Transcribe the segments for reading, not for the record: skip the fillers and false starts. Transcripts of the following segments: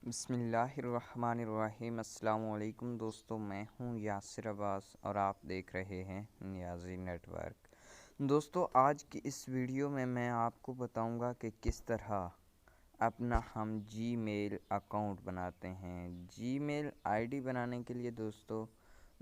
बिस्मिल्लाहिर्रहमानिर्रहीम। अस्सलामु अलैकुम दोस्तों, मैं हूं यासिर अब्बास और आप देख रहे हैं नियाज़ी नेटवर्क। दोस्तों, आज की इस वीडियो में मैं आपको बताऊंगा कि किस तरह अपना हम जीमेल अकाउंट बनाते हैं। जीमेल आईडी बनाने के लिए दोस्तों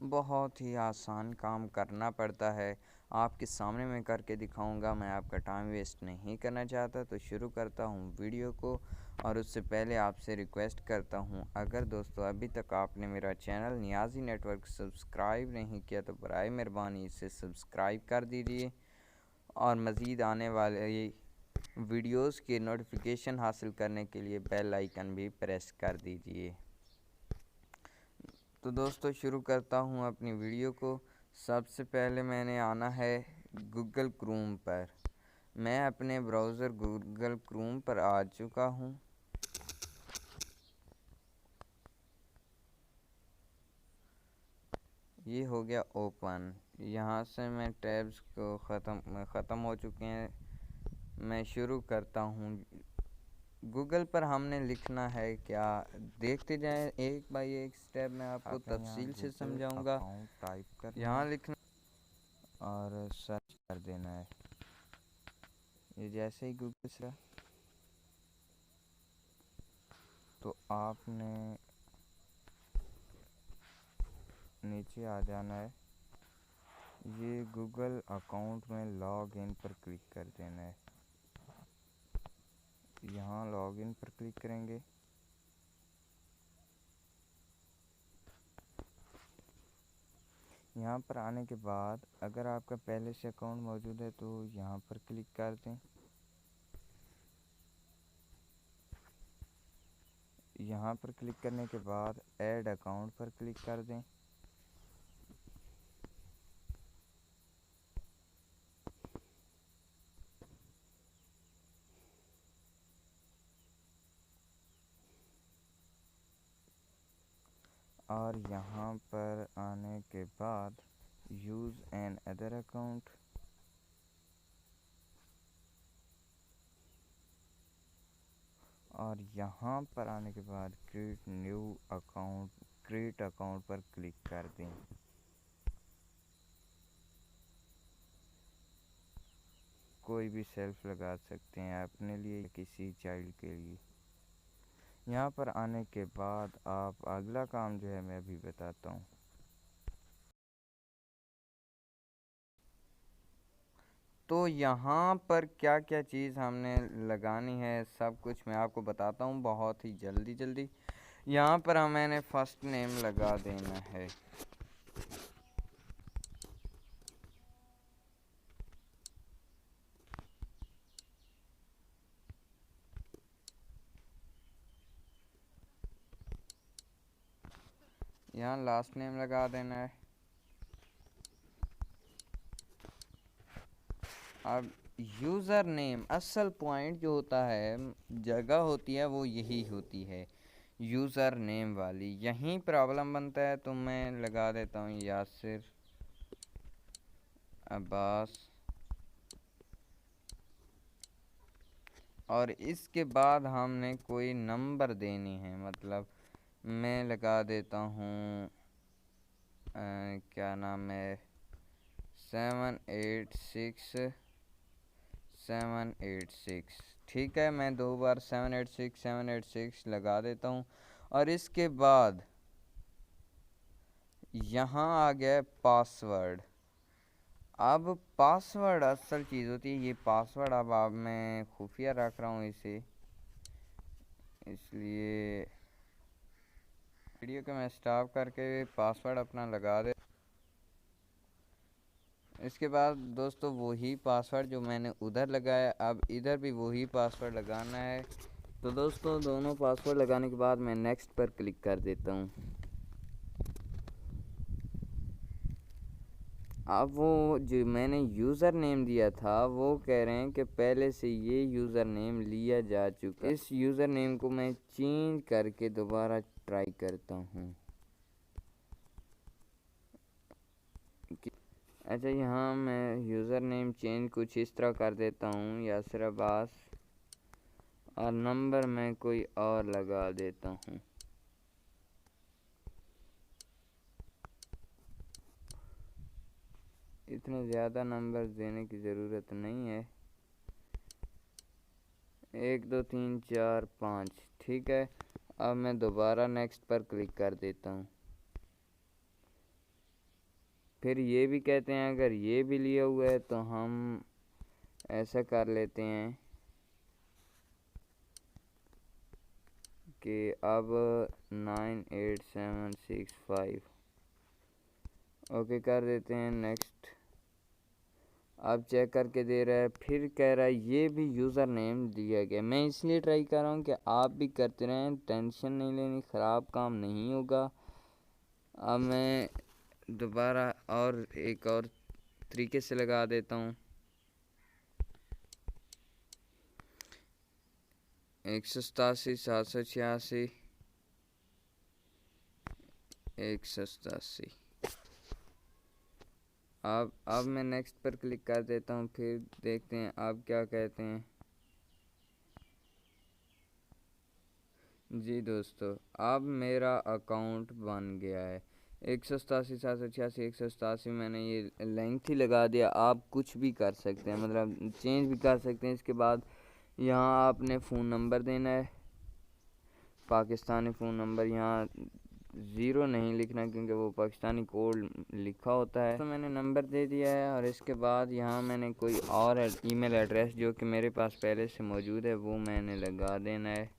बहुत ही आसान काम करना पड़ता है। आपके सामने मैं करके दिखाऊंगा। मैं आपका टाइम वेस्ट नहीं करना चाहता, तो शुरू करता हूं वीडियो को। और उससे पहले आपसे रिक्वेस्ट करता हूं, अगर दोस्तों अभी तक आपने मेरा चैनल नियाज़ी नेटवर्क सब्सक्राइब नहीं किया तो बराए मेहरबानी इसे सब्सक्राइब कर दीजिए और मज़ीद आने वाले वीडियोस के नोटिफिकेशन हासिल करने के लिए बेल आइकन भी प्रेस कर दीजिए। तो दोस्तों शुरू करता हूं अपनी वीडियो को। सबसे पहले मैंने आना है गूगल क्रोम पर। मैं अपने ब्राउज़र गूगल क्रोम पर आ चुका हूं। ये हो गया ओपन। यहाँ से मैं टैब्स को ख़त्म हो चुके हैं। मैं शुरू करता हूँ। गूगल पर हमने लिखना है क्या, देखते जाएं एक बाई एक स्टेप। मैं आपको तफसील से समझाऊंगा। टाइप करना यहाँ लिखना और सर्च कर देना है। ये जैसे ही गूगल से तो आपने नीचे आ जाना है। ये गूगल अकाउंट में लॉग इन पर क्लिक कर देना है। यहाँ लॉग इन पर क्लिक करेंगे। यहाँ पर आने के बाद अगर आपका पहले से अकाउंट मौजूद है तो यहाँ पर क्लिक कर दें। यहाँ पर क्लिक करने के बाद ऐड अकाउंट पर क्लिक कर दें। और यहाँ पर आने के बाद यूज़ एन अदर अकाउंट, और यहाँ पर आने के बाद क्रिएट अकाउंट पर क्लिक कर दें। कोई भी सेल्फ लगा सकते हैं अपने लिए या किसी चाइल्ड के लिए। यहाँ पर आने के बाद आप अगला काम जो है मैं अभी बताता हूँ। तो यहाँ पर क्या क्या चीज़ हमने लगानी है सब कुछ मैं आपको बताता हूँ बहुत ही जल्दी। यहाँ पर मैंने फर्स्ट नेम लगा देना है। यहाँ लास्ट नेम लगा देना है। अब यूज़र नेम, असल पॉइंट जो होता है, जगह होती है वो यही होती है यूज़र नेम वाली। यहीं प्रॉब्लम बनता है, तो मैं लगा देता हूँ यासिर अब्बास। और इसके बाद हमने कोई नंबर देनी है, मतलब मैं लगा देता हूँ क्या नाम है, 786 ठीक है। मैं 2 बार 786 लगा देता हूँ। और इसके बाद यहाँ आ गया पासवर्ड। अब पासवर्ड असल चीज़ होती है। ये पासवर्ड अब मैं खुफिया रख रहा हूँ इसे, इसलिए वीडियो को मैं स्टॉप करके पासवर्ड अपना लगा दे। इसके बाद दोस्तों वही पासवर्ड जो मैंने उधर लगाया, अब इधर भी वही पासवर्ड लगाना है। तो दोस्तों दोनों पासवर्ड लगाने के बाद मैं नेक्स्ट पर क्लिक कर देता हूँ। अब वो जो मैंने यूज़र नेम दिया था वो कह रहे हैं कि पहले से ये यूज़र नेम लिया जा चुका। इस यूज़र नेम को मैं चेंज करके दोबारा ट्राई करता हूँ। अच्छा, यहाँ मैं यूज़र नेम चेंज कुछ इस तरह कर देता हूँ, यासिर अब्बास। और नंबर मैं कोई और लगा देता हूँ। इतने ज़्यादा नंबर देने की ज़रूरत नहीं है। 1 2 3 4 5 ठीक है। अब मैं दोबारा नेक्स्ट पर क्लिक कर देता हूँ। फिर ये भी कहते हैं अगर ये भी लिया हुआ है तो हम ऐसा कर लेते हैं कि अब 98765 ओके कर देते हैं। नेक्स्ट अब चेक करके दे रहा है, फिर कह रहा है ये भी यूज़र नेम दिया गया। मैं इसलिए ट्राई कर रहा हूँ कि आप भी करते रहें, टेंशन नहीं लेनी, ख़राब काम नहीं होगा। अब मैं दोबारा और एक और तरीके से लगा देता हूँ। 187 786 187। अब मैं नेक्स्ट पर क्लिक कर देता हूँ, फिर देखते हैं आप क्या कहते हैं। जी दोस्तों, अब मेरा अकाउंट बन गया है। 187 786 187 मैंने ये लेंथ ही लगा दिया। आप कुछ भी कर सकते हैं, मतलब चेंज भी कर सकते हैं। इसके बाद यहाँ आपने फ़ोन नंबर देना है, पाकिस्तानी फ़ोन नंबर। यहाँ 0 नहीं लिखना क्योंकि वो पाकिस्तानी कोड लिखा होता है। तो मैंने नंबर दे दिया है और इसके बाद यहाँ मैंने कोई और ईमेल एड्रेस जो कि मेरे पास पहले से मौजूद है वो मैंने लगा देना है।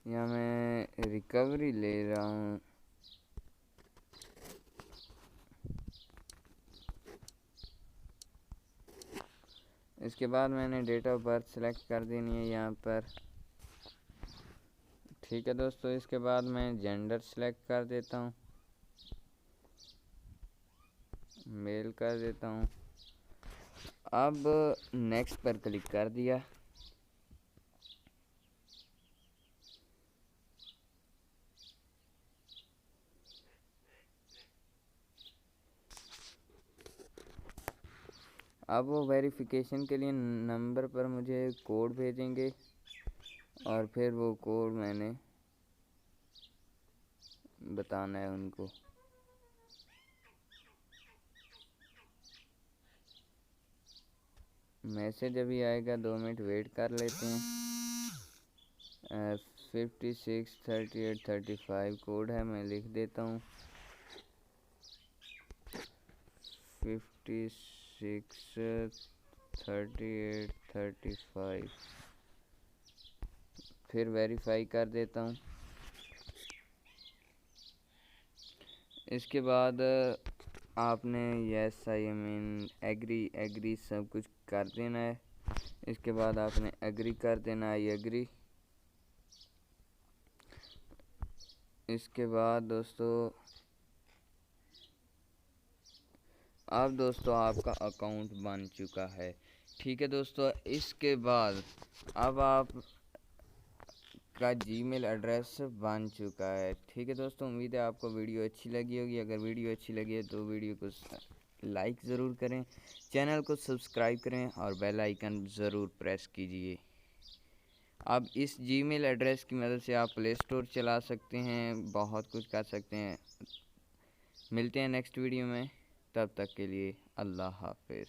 यहाँ मैं रिकवरी ले रहा हूँ। इसके बाद मैंने डेट ऑफ बर्थ सेलेक्ट कर देनी है यहाँ पर। ठीक है दोस्तों, इसके बाद मैं जेंडर सेलेक्ट कर देता हूँ, मेल कर देता हूँ। अब नेक्स्ट पर क्लिक कर दिया। अब वो वेरिफिकेशन के लिए नंबर पर मुझे कोड भेजेंगे और फिर वो कोड मैंने बताना है उनको। मैसेज अभी आएगा, 2 मिनट वेट कर लेते हैं। 56 38 35 कोड है, मैं लिख देता हूँ। 56 38 35 फिर वेरीफाई कर देता हूँ। इसके बाद आपने यस आई मीन एग्री सब कुछ कर देना है। इसके बाद आपने एग्री कर देना है, एग्री। इसके बाद दोस्तों आपका अकाउंट बन चुका है। ठीक है दोस्तों, इसके बाद अब आप का जीमेल एड्रेस बन चुका है। ठीक है दोस्तों, उम्मीद है आपको वीडियो अच्छी लगी होगी। अगर वीडियो अच्छी लगी है तो वीडियो को लाइक ज़रूर करें, चैनल को सब्सक्राइब करें और बेल आइकन ज़रूर प्रेस कीजिए। अब इस जीमेल एड्रेस की मदद से आप प्ले स्टोर चला सकते हैं, बहुत कुछ कर सकते हैं। मिलते हैं नेक्स्ट वीडियो में, तब तक के लिए अल्लाह हाफिज़।